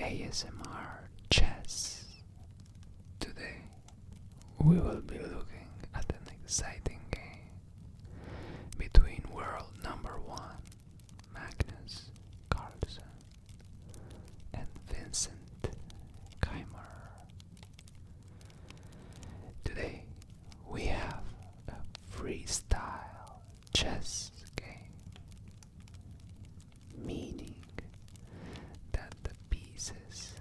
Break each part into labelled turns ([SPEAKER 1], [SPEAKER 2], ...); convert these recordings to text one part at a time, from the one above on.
[SPEAKER 1] ASMR chess. Today we will be looking at an exciting game between world number 1 Magnus Carlsen and Vincent Keymer. Today we have a freestyle chess game, meaning that the pieces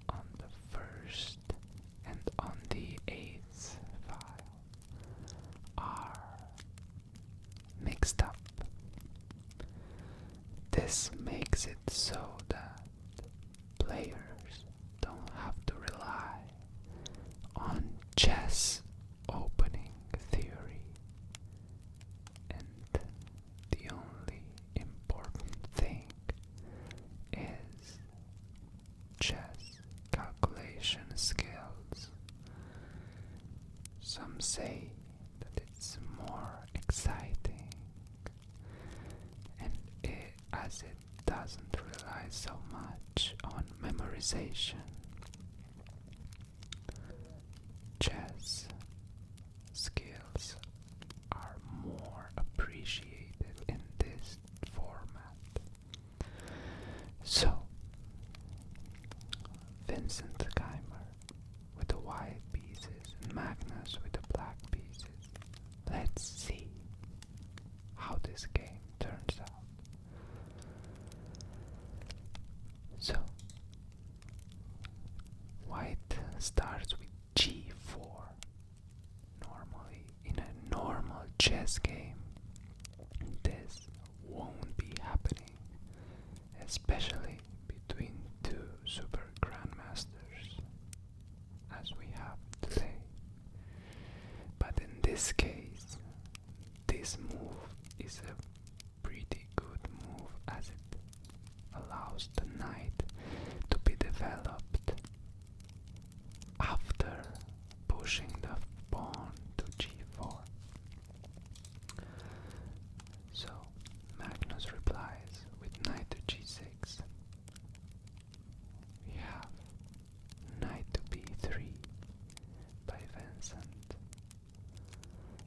[SPEAKER 1] on the first and on the 8th file are mixed up. This makes it so that players don't have to rely on chess opening theory, and the only important thing is chess calculation skills. Some say that it's more exciting, and as it doesn't rely so much on memorization. Chess skills are more appreciated in this format. So, Vincent Keymer with the white pieces and Magnus with the black pieces. Let's see how this game turns out. So, white starts with g4. Normally, in a normal chess game, this won't be happening, especially between two super grandmasters, as we have today. But in this case, this move is a pretty good move, as it allows the knight to be developed after pushing the pawn to g4. So Magnus replies with knight to g6. We have knight to b3 by Vincent,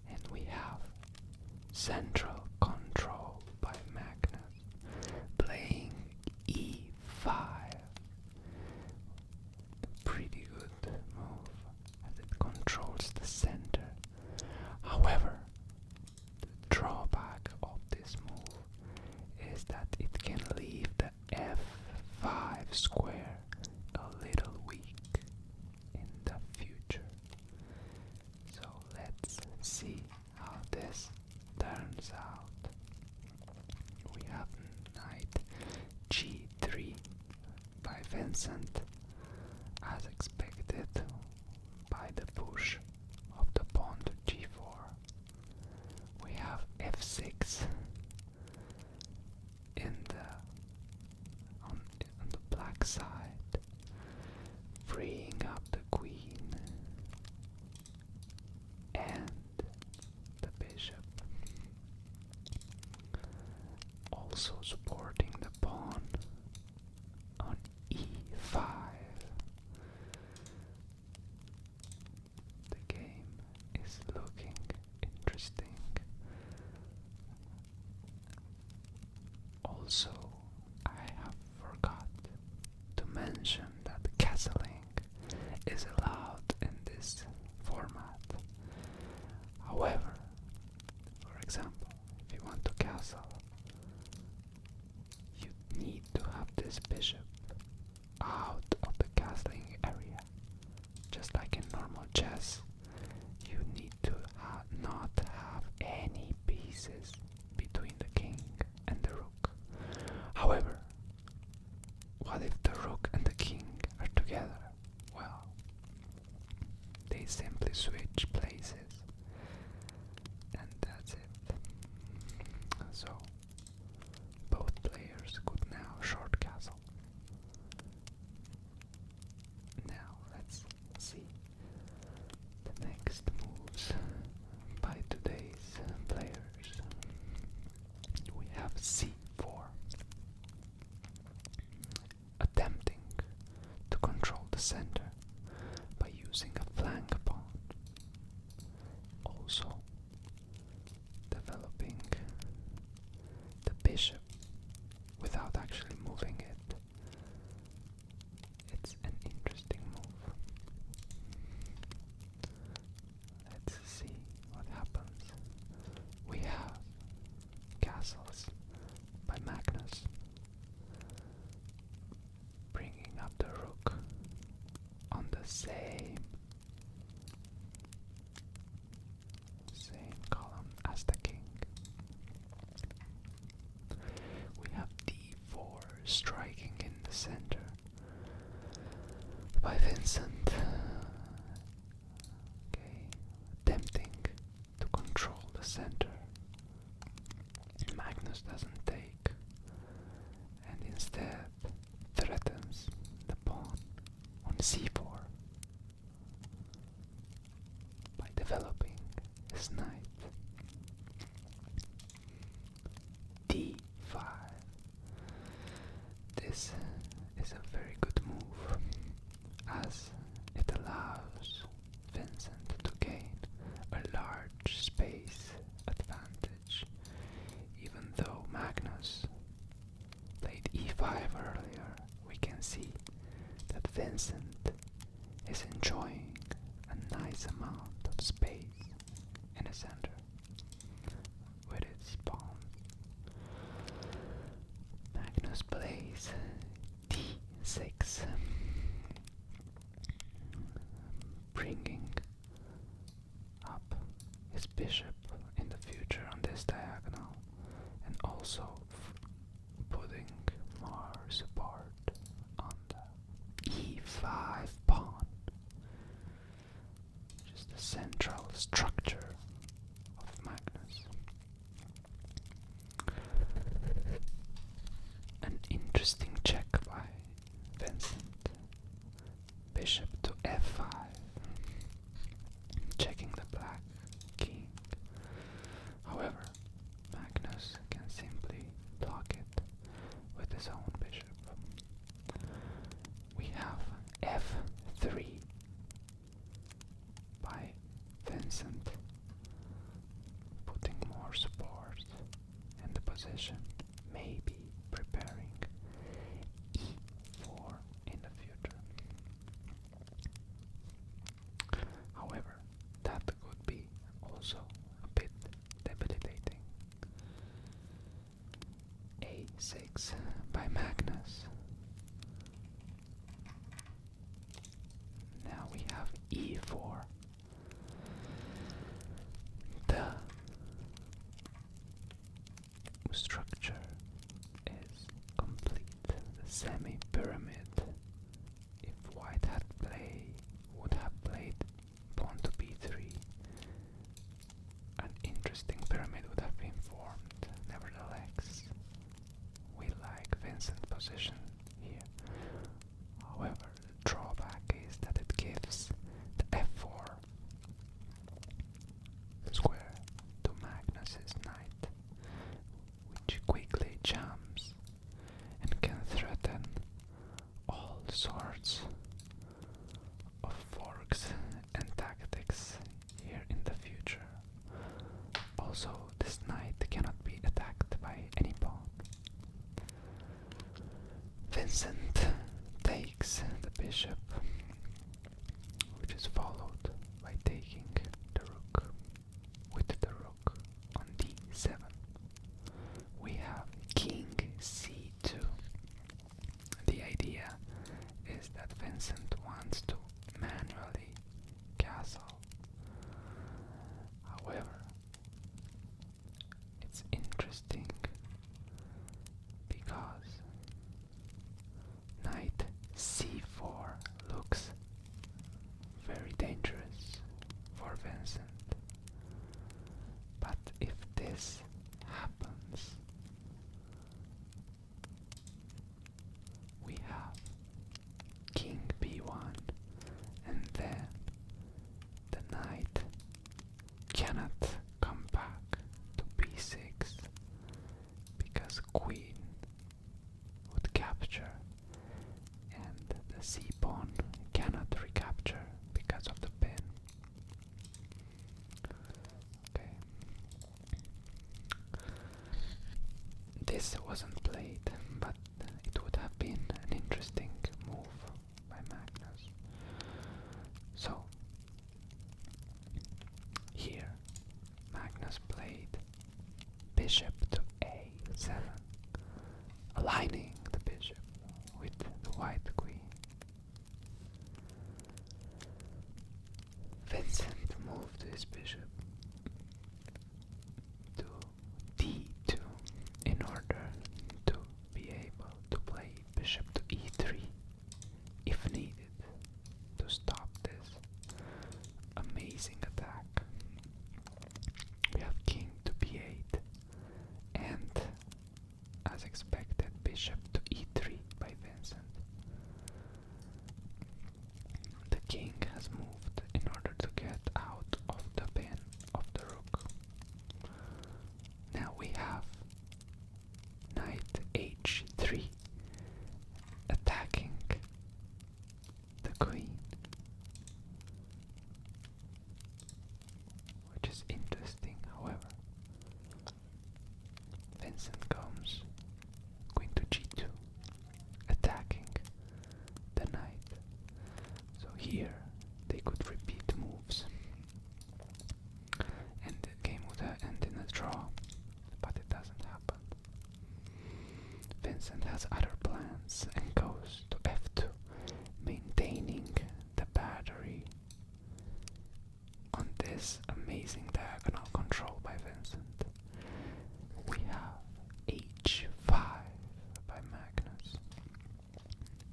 [SPEAKER 1] and we have central control by Magnus playing e5. Pretty good move, as it controls the center. However, the drawback of this move is that it can leave the f5 square a little weak in the future. So let's see how this turns out. We have knight g3 by Vincent, as expected by the push of the pawn to g4. We have f6 on the black side, freeing up the queen and the bishop, also supporting the pawn on e5. The game is looking interesting. Also, I have forgot to mention that castling is allowed in this format. However, for example, if you want to castle, you need to have this bishop out of the castling area. Just like in normal chess, you need to not have any pieces between the king and the rook. However, what if the rook and the king are together? Well, they simply switch places, and that's it. So, both players could now short castle. Now let's see the next moves by today's players. We have c4, attempting center by using a flank pawn. Also developing the bishop without actually moving it. It's an interesting move. Let's see what happens. We have castles by Magnus, bringing up the rook on the same column as the king. We have d4 striking in the center by Vincent. Okay, attempting to control the center. Magnus doesn't take and instead threatens the pawn on c4 by developing his knight. d5. This is a very good move as it allows Vincent to gain a large space advantage, even though Magnus played e5 earlier. We can see that Vincent is enjoying a nice amount of space in the center with its pawn. Magnus plays d6, bringing up his bishop in the future on this diagonal, and also putting more support on the e5 pawn, which is the central structure of Magnus. An interesting check by Vincent. Bishop to f5, checking the black king. However, Magnus can simply block it with his own bishop. We have f3 by Vincent, putting more support in the position, maybe preparing e4 in the future. However, that could be also a bit debilitating. a6 by Magnus. Now we have e4. The structure is complete. The semi-pyramid. If white would have played pawn to b3, an interesting pyramid would have been formed. Nevertheless, we like Vincent's position here. However, the drawback is that it gives the f4 square to Magnus's knight, which quickly jumps and can threaten all sorts of forks and tactics here in the future. Also, this knight cannot be attacked by any pawn. Vincent takes the bishop, which is followed by taking the rook with the rook on d7. We have king c2. The idea is that Vincent wants to manually castle. However, it's interesting because knight c4 looks very dangerous for Vincent. But if this happens, we have king b1, and then the knight cannot come back to b6 because queen would capture and the c pawn can This wasn't played, but it would have been an interesting move by Magnus. So, here Magnus played bishop to a7, aligning the bishop with the white queen. Vincent moved his bishop to d2 in order to be able to play bishop to e3 if needed to stop this amazing attack. We have king to b8 and, as expected, bishop to e3 by Vincent. The king has moved in order to get out of the pin of the rook. Now we have knight h3 attacking the queen, which is interesting. However, Vincent comes queen to g2, attacking the knight. So here they could repeat moves and the game would end in a draw, but it doesn't happen. Vincent has other plans and goes to f2, maintaining the battery on this amazing diagonal control by Vincent. We have h5 by Magnus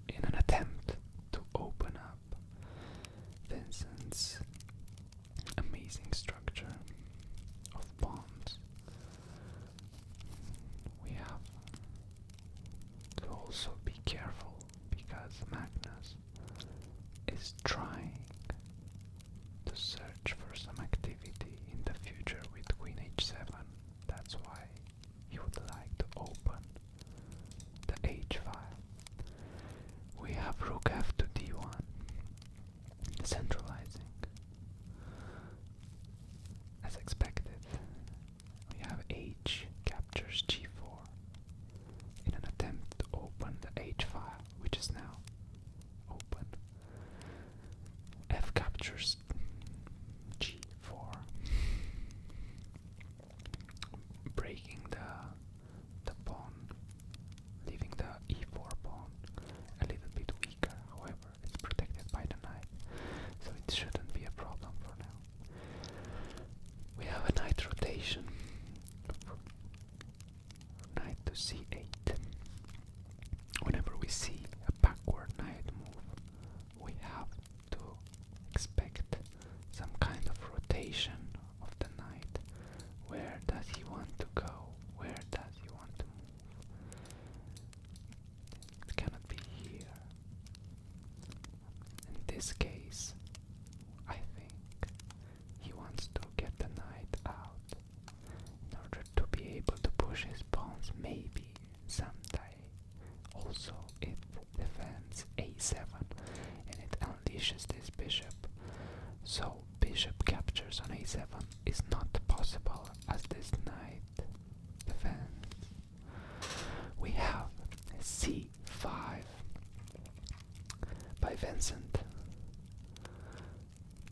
[SPEAKER 1] in an attempt to open up Vincent's amazing structure of pawns. We have to also be careful because Magnus is trying to search for some activity in the future with queen h7. That's why he would like to open the h5. We have rook f to d1, centralizing. As expected, we have h captures g4 in an attempt to open the h5, which is now open. F captures g4, breaking the pawn, leaving the e4 pawn a little bit weaker. However, it's protected by the knight, so it shouldn't be a problem for now. We have a knight rotation, knight to c8. Whenever we see a backward knight move, we have to expect some kind of rotation of the knight. Where does he want to go? Where does he want to move? It cannot be here. In this case, I think he wants to get the knight out in order to be able to push his pawns maybe someday. Also, it defends a7 and it unleashes this bishop. So bishop captures on a7 is not possible as this knight defends. We have c5 by Vincent.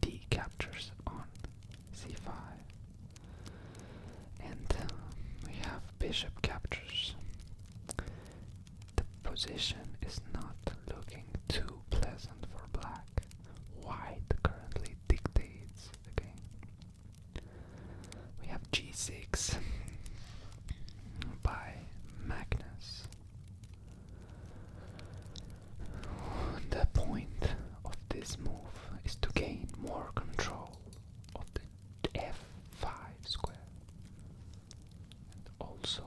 [SPEAKER 1] D captures on c5 and we have bishop captures. The position is not looking too pleasant for black. White currently dictates the game. We have g6 by Magnus. The point of this move is to gain more control of the f5 square. And also,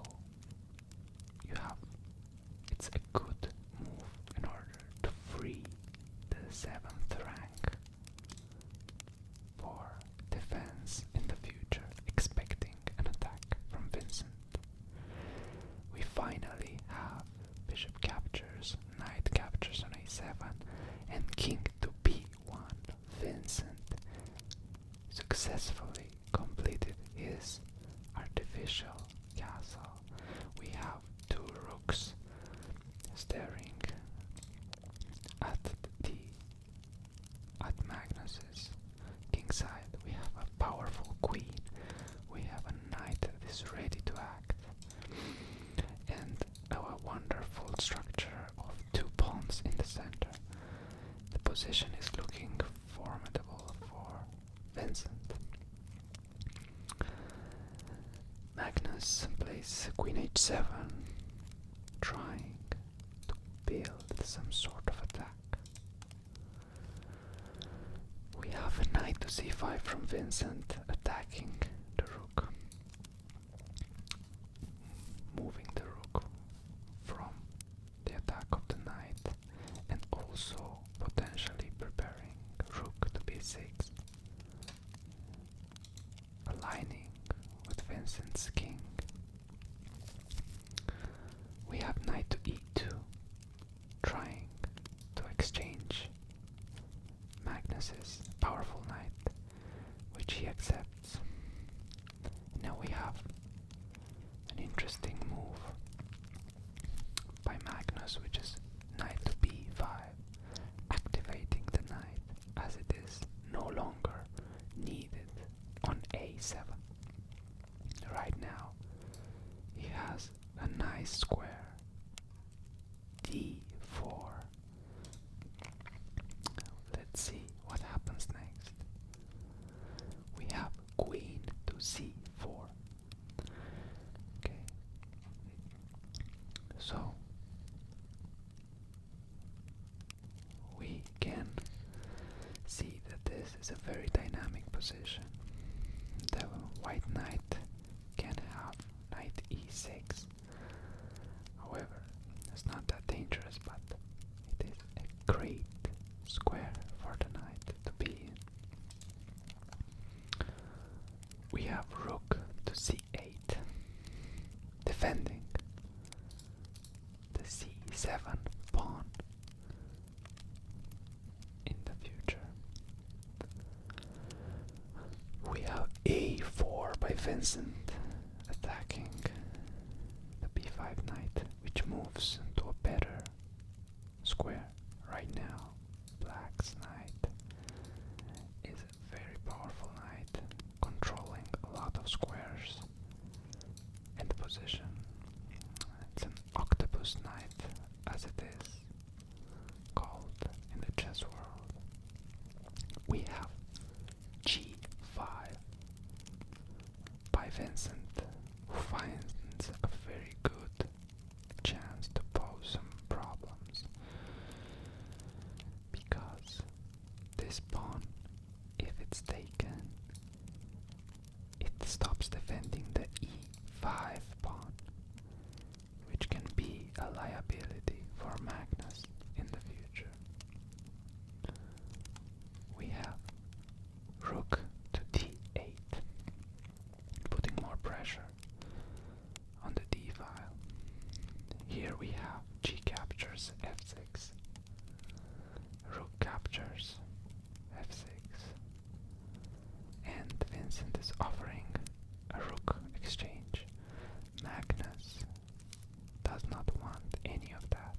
[SPEAKER 1] it's a good move in order to free the 7th rank for defense in the future, expecting an attack from Vincent. We finally have bishop captures, knight captures on a7, and king to b1. Vincent successfully completed his artificial castle. We have have two rooks staring at Magnus's king side. We have a powerful queen. We have a knight that is ready to act, and a wonderful structure of two pawns in the center. The position is looking formidable for Vincent. Magnus plays queen h7, trying to build some sort of attack. We have a knight to c5 from Vincent, attacking the rook, moving the rook from the attack of the knight, and also potentially preparing rook to b6, aligning with Vincent's king. We have knight to e2, trying to exchange Magnus's powerful knight, which he accepts. Now we have an interesting move by Magnus, which is knight to b5, activating the knight as it is no longer needed on a7. Right now he has a nice square, d4. Let's see what happens next. We have queen to c4. Okay, so we can see that this is a very dynamic position. The white knight can have knight e6. However, it's not that dangerous, but it is a great square for the knight to be in. We have rook to c8, defending the c7 pawn in the future. We have a4 by Vincent, attacking the b5 knight, which moves to a better square. Right now, black's knight is a very powerful knight, controlling a lot of squares in the position. It's an octopus knight, as it is called in the chess world. We have g5 by Vincent, who finds a very good chance to pose some problems, because this pawn, if it's taken, it stops defending the e5 pawn, which can be a liability for Magnus in the future. We have rook to d8, putting more pressure on the d file. Here we have g captures f6, rook captures f6, and Vincent is offering a rook exchange. Magnus does not want any of that.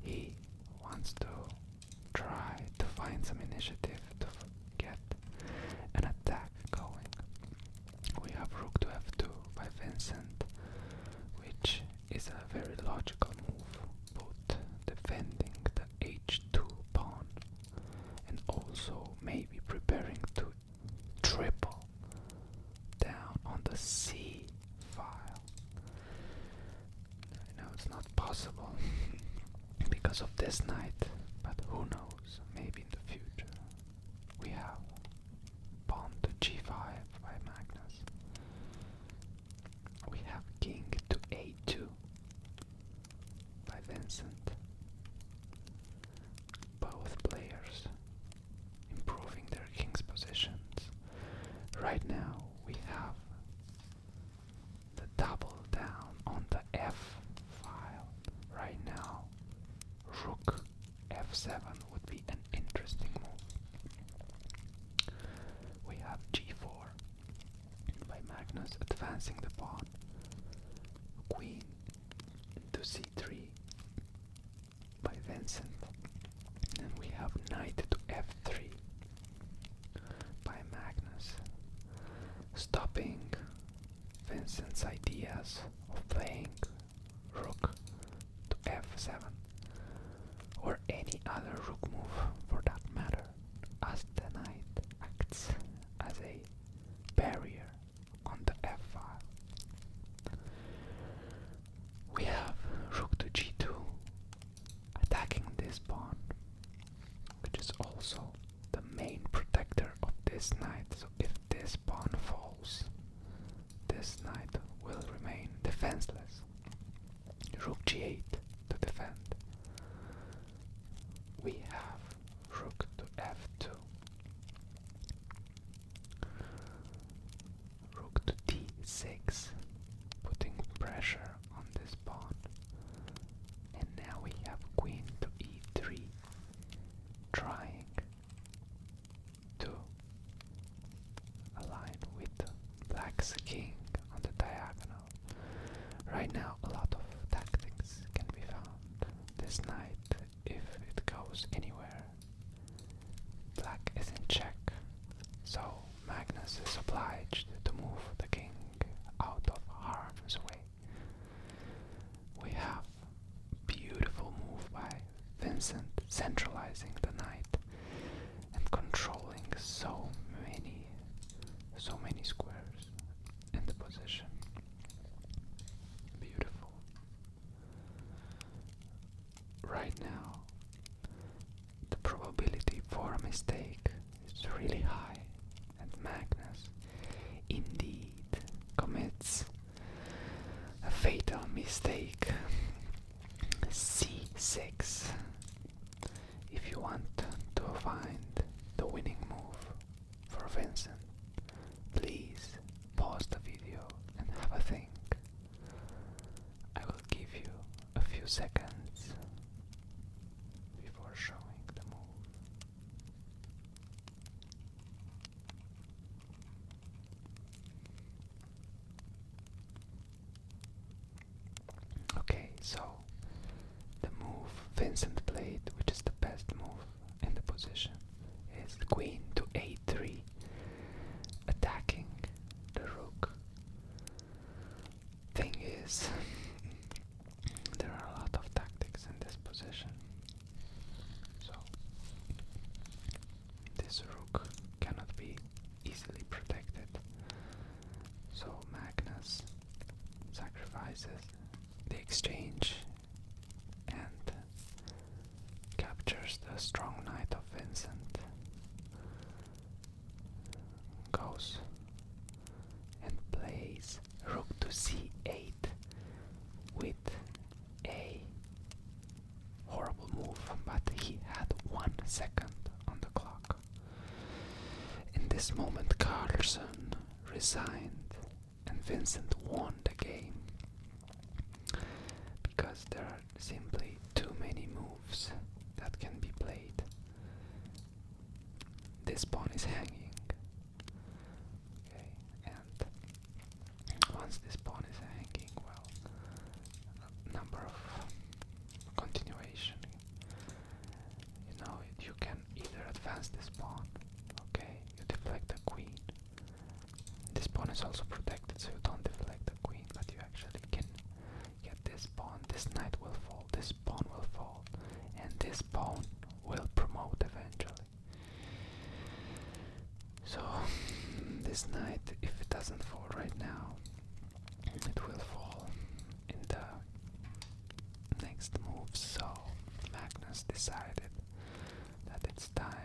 [SPEAKER 1] He wants to try to find some initiative to get an attack going. We have rook to f2 by Vincent, which is a very logical move, both defending the h2 pawn and also maybe preparing to triple down on the c file. I know it's not possible because of this knight, but who knows, maybe in the future. We have pawn to g5 by Magnus. We have king to a2 by Vincent. Both players improving their king's positions. Right now we have the double down on the f file. Right now rook f7 would be an interesting move. We have g4 by Magnus, advancing the pawn. Queen c3 by Vincent. And we have knight to f3 by Magnus, stopping Vincent's ideas of playing rook to f7 or any other rook move for that matter, as the knight acts as a barrier on the f file. We have rook to g2, attacking this pawn, which is also the main protector of this knight. So if this pawn falls, this knight will remain defenseless. Rook g8 to defend. We have rook to f2, rook to d6, putting pressure on this pawn. And now we have queen to e3, trying to align with black's king on the diagonal. Right now a lot of tactics can be found. This knight, if it goes anywhere, black is in check, so Magnus is obliged to move the king out of harm's way. We have beautiful move by Vincent, centralizing the knight and controlling so many squares in the position. Beautiful. Right now, the probability for a mistake is really high, and Magnus indeed commits a fatal mistake. c6. If you want to find the winning move for Vincent, please pause the video and have a think. I will give you a few seconds before showing the move. Okay, so the move Vincent played, which is the best move in the position, is queen to a3, attacking the rook. Thing is, there are a lot of tactics in this position. So this rook cannot be easily protected. So Magnus sacrifices the exchange and captures the strong knight of Vincent. Goes and plays rook to c8 with a horrible move, but he had 1 second on the clock. In this moment, Carlsen resigned and Vincent won the game, because there are simply too many moves that can be played. This pawn is hanging. Okay, and once this pawn is hanging, well, a number of continuation. You know, you can either advance this pawn, okay, you deflect the queen. This pawn is also protected, so you don't deflect the queen, but you actually can get this pawn. This knight will fall, this pawn will fall, and this pawn will promote eventually. So this knight, if it doesn't fall right now, it will fall in the next move. So Magnus decided that it's time